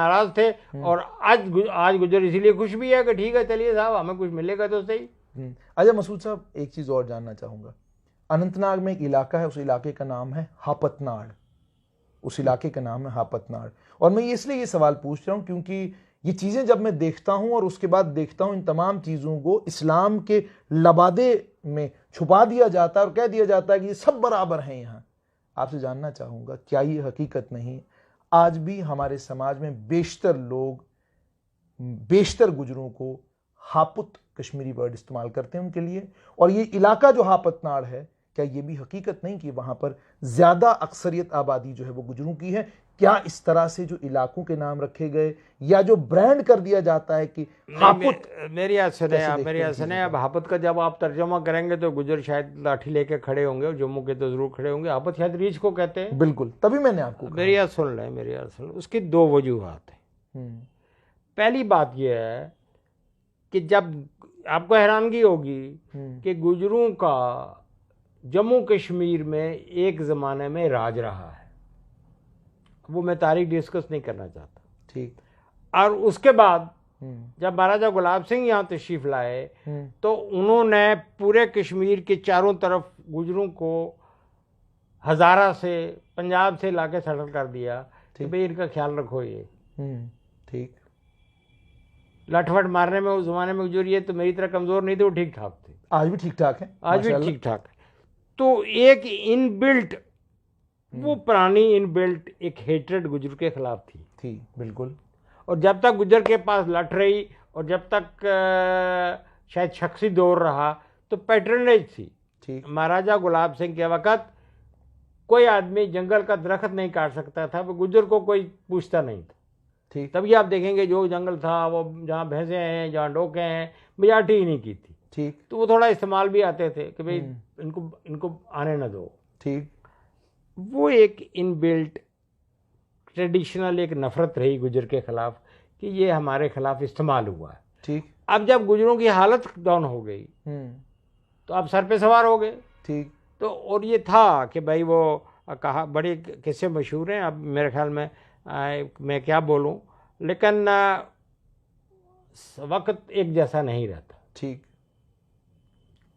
नाराज थे। और आज गुजर इसीलिए खुश भी है कि ठीक है चलिए साहब हमें कुछ मिलेगा तो सही। अच्छा मसूद साहब, एक चीज और जानना चाहूंगा। अनंतनाग में एक इलाका है, उस इलाके का नाम है हापतनाड़। उस इलाके का नाम है हापतनाड़। और मैं इसलिए ये सवाल पूछ रहा हूं क्योंकि ये चीजें जब मैं देखता हूं और उसके बाद देखता हूं इन तमाम चीजों को इस्लाम के लबादे में छुपा दिया जाता है और कह दिया जाता है कि ये सब बराबर हैं। यहां आपसे जानना चाहूंगा, क्या ये हकीकत नहीं? आज भी हमारे समाज में बेशतर लोग, बेशतर गुजरों को हापुत कश्मीरी वर्ड इस्तेमाल करते हैं उनके लिए। और ये इलाका जो हापतनाड़ है, क्या ये भी हकीकत नहीं कि वहां पर ज्यादा अक्सरियत आबादी जो है वो गुजरों की है? क्या इस तरह से जो इलाकों के नाम रखे गए या जो ब्रांड कर दिया जाता है कि हापुत, मेरी याद सुने अब हापुत का जब आप तर्जुमा करेंगे तो गुजर शायद लाठी लेके खड़े होंगे और जम्मू के तो जरूर खड़े होंगे। हापुत शायद रीछ को कहते हैं। बिल्कुल, तभी मैंने आपको मेरी याद सुन लें। उसकी दो वजूहात है। पहली बात यह है कि जब आपको हैरानगी होगी कि गुजरों का जम्मू कश्मीर में एक ज़माने में राज रहा है, वो मैं तारीख डिस्कस नहीं करना चाहता। ठीक। और उसके बाद जब महाराजा गुलाब सिंह यहाँ तशरीफ लाए तो उन्होंने पूरे कश्मीर के चारों तरफ गुजरों को हज़ारा से, पंजाब से लाके सेटल कर दिया कि भाई इनका ख्याल रखो। ये ठीक। लठवट मारने में उस जमाने में गुजर ये तो मेरी तरह कमज़ोर नहीं थे, वो ठीक ठाक थे। आज भी ठीक ठाक है, आज भी ठीक ठाक है। तो एक इनबिल्ट, वो पुरानी इनबिल्ट एक हेट्रेड गुजर के खिलाफ थी। बिल्कुल। और जब तक गुजर के पास लट रही और जब तक शायद शख्सी दौर रहा तो पैटर्नेज थी। ठीक। महाराजा गुलाब सिंह के वक़्त कोई आदमी जंगल का दरख्त नहीं काट सकता था, वो गुजर को कोई पूछता नहीं था। ठीक। तभी आप देखेंगे जो जंगल था वो जहाँ भैंसें हैं, जहाँ डोके हैं, मजाटी ही नहीं की थी। ठीक। तो वो थोड़ा इस्तेमाल भी आते थे कि भाई इनको आने न दो। ठीक। वो एक इनबिल्ट ट्रेडिशनल एक नफरत रही गुजर के खिलाफ कि ये हमारे खिलाफ इस्तेमाल हुआ है। ठीक। अब जब गुजरों की हालत डाउन हो गई तो आप सर पे सवार हो गए। ठीक। तो और ये था कि भाई वो कहा, बड़े किस्से मशहूर हैं। अब मेरे ख्याल में मैं क्या बोलूं, लेकिन वक्त एक जैसा नहीं रहता। ठीक।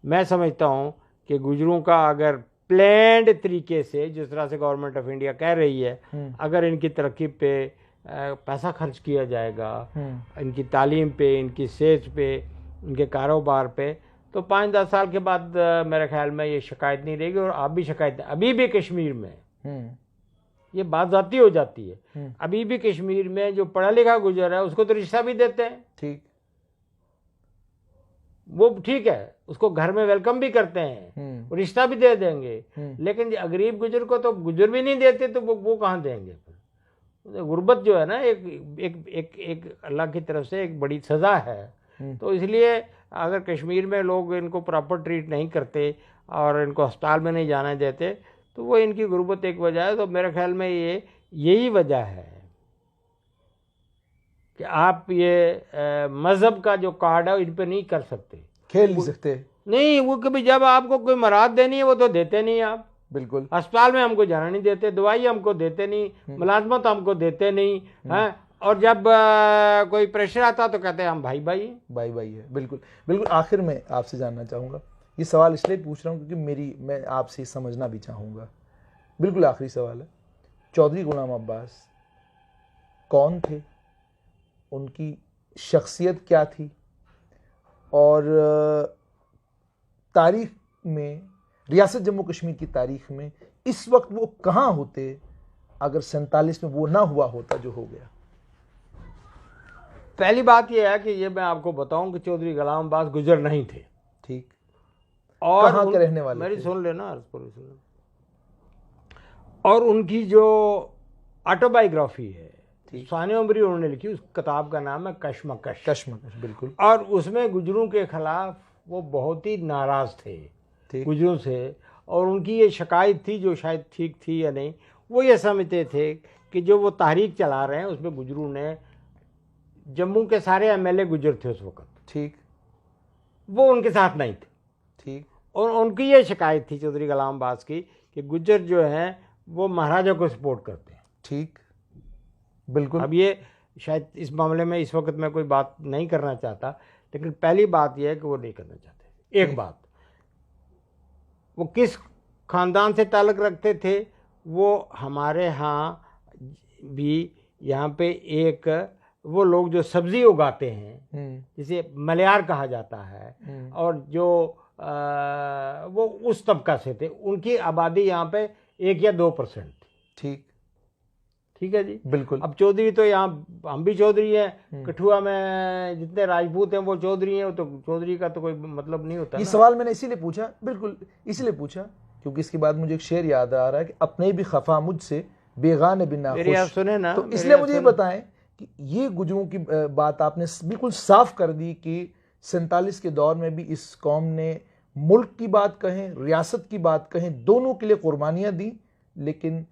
मैं समझता हूं कि गुजरों का अगर प्लान्ड तरीके से, जिस तरह से गवर्नमेंट ऑफ इंडिया कह रही है, अगर इनकी तरक्की पे पैसा खर्च किया जाएगा, इनकी तालीम पे, इनकी सेहत पे, इनके कारोबार पे, तो 5-10 साल के बाद मेरे ख्याल में ये शिकायत नहीं रहेगी। और आप भी शिकायत, अभी भी कश्मीर में ये बात जाती हो जाती है। अभी भी कश्मीर में जो पढ़ा लिखा गुजर है उसको तो रिश्ता भी देते हैं। ठीक। वो ठीक है, उसको घर में वेलकम भी करते हैं, रिश्ता भी दे देंगे। लेकिन गरीब गुजर को तो गुजर भी नहीं देते, तो वो कहाँ देंगे? गुर्बत जो है ना, एक अल्लाह की तरफ से एक बड़ी सज़ा है। तो इसलिए अगर कश्मीर में लोग इनको प्रॉपर ट्रीट नहीं करते और इनको अस्पताल में नहीं जाने देते तो वो इनकी गुर्बत एक वजह है। तो मेरे ख्याल में यही वजह है कि आप ये मज़हब का जो कार्ड है इन पर नहीं कर सकते, खेल नहीं सकते। नहीं, वो कभी जब आपको कोई मराद देनी है वो तो देते नहीं आप। बिल्कुल। अस्पताल में हमको जाना नहीं देते, दवाई हमको देते नहीं, मुलाजमत हमको देते नहीं हैं। और जब कोई प्रेशर आता तो कहते हैं हम भाई भाई है। बिल्कुल बिल्कुल। आखिर में आपसे जानना चाहूँगा, ये सवाल इसलिए पूछ रहा हूँ क्योंकि मैं आपसे समझना भी चाहूँगा। बिल्कुल आखिरी सवाल है, चौधरी गुलाम अब्बास कौन थे, उनकी शख्सियत क्या थी, और तारीख में, रियासत जम्मू कश्मीर की तारीख में इस वक्त वो कहाँ होते अगर 47 में वो ना हुआ होता जो हो गया? पहली बात यह है कि ये मैं आपको बताऊं कि चौधरी गुलाम अब्बास गुजर नहीं थे। ठीक। और कहाँ के रहने वाले? मेरी सुन लेना। और उनकी जो ऑटोबायोग्राफी है, सानी उमरी उन्होंने लिखी, उस किताब का नाम है कश्मकश। बिल्कुल। और उसमें गुजरों के खिलाफ वो बहुत ही नाराज थे गुजरों से, और उनकी ये शिकायत थी जो शायद ठीक थी या नहीं। वो ये समझते थे कि जो वो तहरीक चला रहे हैं उसमें गुजरों ने, जम्मू के सारे एमएलए गुजर थे उस वक्त, ठीक, वो उनके साथ नहीं थे। ठीक। और उनकी ये शिकायत थी चौधरी गुलाम अब्बास की कि गुजर जो हैं वो महाराजा को सपोर्ट करते हैं। ठीक, बिल्कुल। अब ये शायद इस मामले में इस वक्त मैं कोई बात नहीं करना चाहता, लेकिन पहली बात यह है कि वो नहीं करना चाहते। एक बात, वो किस ख़ानदान से ताल्लुक़ रखते थे, वो हमारे यहाँ भी यहाँ पे एक वो लोग जो सब्ज़ी उगाते हैं जिसे मलयार कहा जाता है, और जो वो उस तबका से थे, उनकी आबादी यहाँ पे 1 या 2% थी। ठीक है जी, बिल्कुल। अब चौधरी तो यहाँ हम भी चौधरी हैं, कठुआ में जितने राजपूत हैं वो चौधरी हैं, तो चौधरी का तो कोई मतलब नहीं होता। ये सवाल मैंने इसीलिए पूछा, बिल्कुल इसीलिए पूछा क्योंकि इसके बाद मुझे एक शेर याद आ रहा है कि अपने भी खफा मुझसे बेगान बिना खुश। सुने ना, तो इसलिए मुझे ये बताएं कि ये गुजरों की बात आपने बिल्कुल साफ कर दी कि 47 के दौर में भी इस कौम ने मुल्क की बात कहें, रियासत की बात कहें, दोनों के लिए कुर्बानियां दी, लेकिन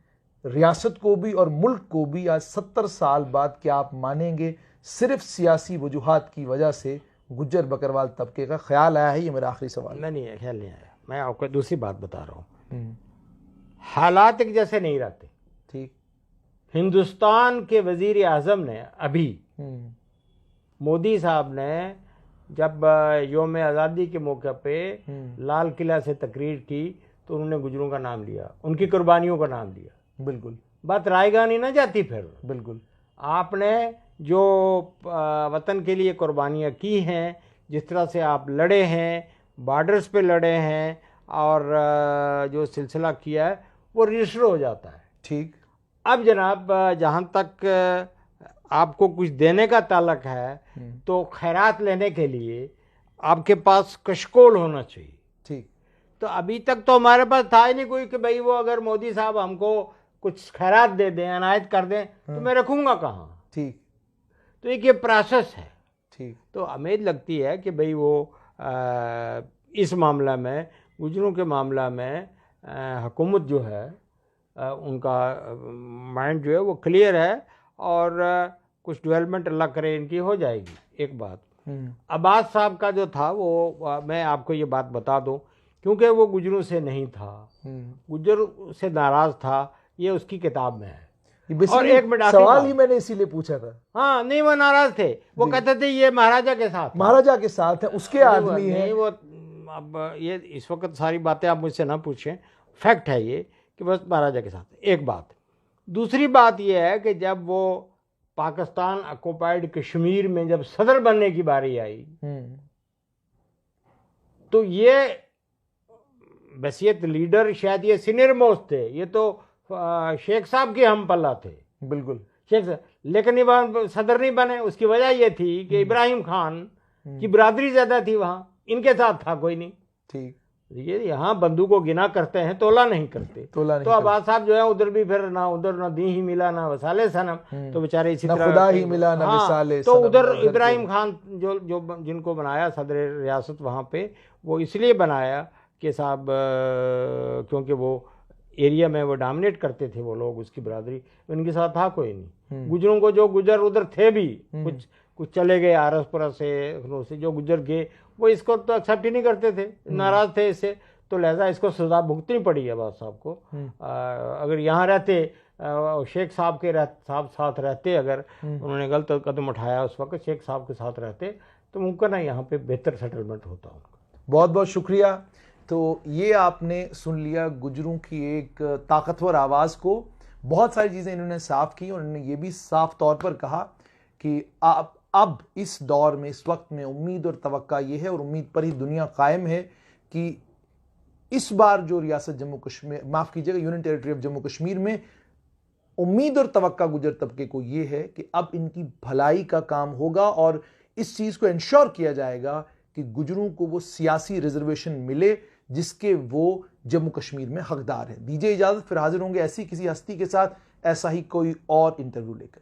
रियासत को भी और मुल्क को भी आज 70 साल बाद, क्या आप मानेंगे, सिर्फ सियासी वजूहात की वजह से गुज्जर बकरवाल तबके का ख्याल आया है? ये मेरा आखिरी सवाल। नहीं है, ख्याल नहीं आया। मैं आपको दूसरी बात बता रहा हूँ, हालात एक जैसे नहीं रहते। ठीक। हिंदुस्तान के वजीर आज़म ने अभी, मोदी साहब ने जब योम आज़ादी के मौके पे लाल किला से तकरीर की तो उन्होंने गुजरों का नाम लिया, उनकी कुर्बानियों का नाम लिया। बिल्कुल। बात रायगानी ना जाती फिर। बिल्कुल। आपने जो वतन के लिए कुर्बानियाँ की हैं, जिस तरह से आप लड़े हैं, बॉर्डर्स पे लड़े हैं, और जो सिलसिला किया है वो रजिस्टर हो जाता है। ठीक। अब जनाब, जहाँ तक आपको कुछ देने का ताल्लुक है, तो खैरात लेने के लिए आपके पास कशकोल होना चाहिए। ठीक। तो अभी तक तो हमारे पास था ही नहीं कोई कि भाई वो अगर मोदी साहब हमको कुछ खैरात दे दें, अनायत कर दें, तो मैं रखूँगा कहाँ। ठीक। तो एक ये प्रोसेस है। ठीक। तो उम्मीद लगती है कि भाई वो इस मामला में, गुजरों के मामला में हुकूमत जो है, उनका माइंड जो है वो क्लियर है, और कुछ डेवलपमेंट अल्लाह करे इनकी हो जाएगी। एक बात, अब्बास साहब का जो था वो, मैं आपको ये बात बता दूं, क्योंकि वो गुजरों से नहीं था, गुजर से नाराज़ था, ये उसकी किताब में है। और एक मिनट, सवाल ही मैंने इसीलिए पूछा था। हाँ, नहीं वो नाराज थे, वो कहते थे ये महाराजा के साथ, महाराजा के साथ है, उसके आदमी है वो। अब ये इस वक्त सारी बातें आप मुझसे ना पूछें, फैक्ट है ये कि बस महाराजा के साथ। एक बात। दूसरी बात ये है कि जब वो पाकिस्तान ऑक्युपाइड कश्मीर में जब सदर बनने की बारी आई, तो ये वसीयत लीडर शायद ये सीनियर मोस्ट थे, ये तो शेख साहब के हम पल्ला थे। बिल्कुल, शेख साहब, लेकिन ये सदर नहीं बने। उसकी वजह ये थी कि इब्राहिम खान की बरादरी ज्यादा थी वहाँ, इनके साथ था कोई नहीं। ठीक। ये यहाँ बंदूक को गिना करते हैं, तोला नहीं करते। तो अब्बास साहब जो है उधर भी फिर ना उधर ना दी ही मिला ना वसाले सनम, तो बेचारे इसी तरह खुदा ही मिला ना वसाले सनम। तो उधर इब्राहिम खान जो जिनको बनाया सदर रियासत वहाँ पे, वो इसलिए बनाया कि साहब क्योंकि वो एरिया में वो डोमिनेट करते थे वो लोग, उसकी बरादरी। उनके साथ था कोई नहीं। गुजरों को जो गुजर उधर थे भी, कुछ चले गए आरसपुरा से, जो गुजर गए वो इसको तो एक्सेप्ट ही नहीं करते थे, नाराज थे इससे, तो लिहाजा इसको सजा भुगतनी पड़ी है अब्बास साहब को। अगर यहाँ रहते, शेख साहब के साथ रहते, अगर उन्होंने गलत कदम उठाया उस वक्त, शेख साहब के साथ रहते, तो मुमकिन है यहाँ पे बेहतर सेटलमेंट होता उनका। बहुत बहुत शुक्रिया। तो ये आपने सुन लिया गुजरों की एक ताकतवर आवाज़ को। बहुत सारी चीज़ें इन्होंने साफ की, और इन्होंने ये भी साफ तौर पर कहा कि आप अब इस दौर में, इस वक्त में उम्मीद और तवक्का ये है, और उम्मीद पर ही दुनिया कायम है, कि इस बार जो रियासत जम्मू कश्मीर, माफ़ कीजिएगा union territory of Jammu Kashmir में, उम्मीद और तवक्का गुजर तबके को ये है कि अब इनकी भलाई का काम होगा, और इस चीज़ को इंश्योर किया जाएगा कि गुजरों को वो सियासी रिजर्वेशन मिले जिसके वो जम्मू कश्मीर में हकदार है। दीजिए इजाज़त, फिर हाजिर होंगे ऐसी किसी हस्ती के साथ, ऐसा ही कोई और इंटरव्यू लेकर।